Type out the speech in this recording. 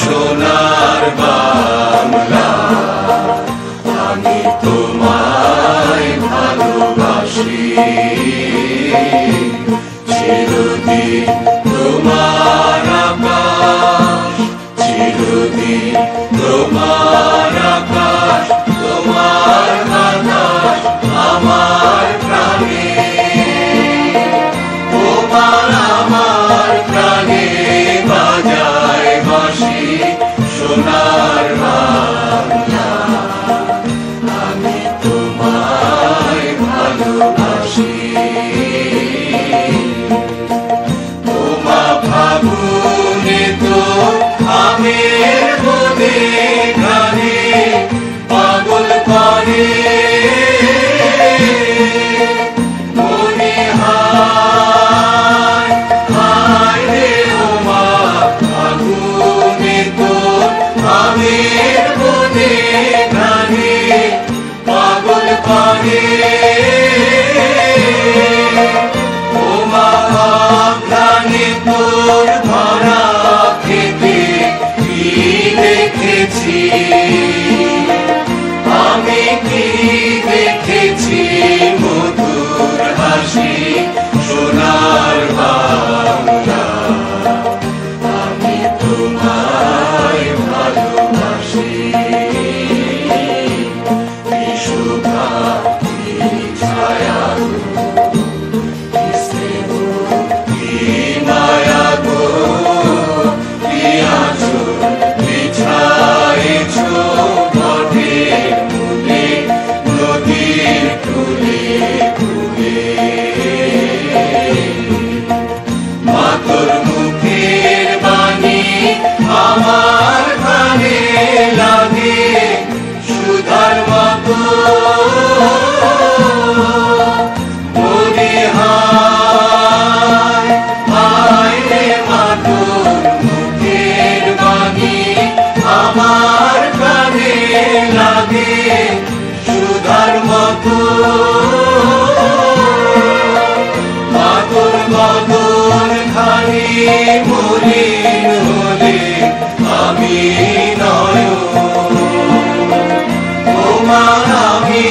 সোনার বাংলা, আমি তোমায় ভালোবাসি। চিরদিন তোমার আকাশ, চিরদিন তোমার আকাশ, তোমার বাতাস আমার প্রাণে, তোমার আমার প্রাণে বাজায় বাঁশি। সোনার বাংলা, আমি তোমায় ভালোবাসি। তোমা ফাগুনে তো আমের বনে গানে পাগল করে মনে হায় হায় রে ওমা ফাগুনে তো আমের বনে গানে পাগল করে ওমা গানে তোর ভরা খেতে কি দেখেছি আমি, কি দেখেছি মধুর হাসি। সোনার বাংলা, আমি তোমায় ভালোবাসি। কি শোভা কি ছায়া কি স্নেহ কি মায়া গো, কি আঁচল বিছায়েছ বটের মূলে নদীর কূলে কূলে। মা তোর মুখের বাণী আমার কানে লাগে সুধার মতো, মনে হায় হায় রে মা তোর মুখের বাণী আমার কানে লাগে সুধার মতো। মা তোর বদন খানি মলিন হলে আমি নয়ন, তোমার আমি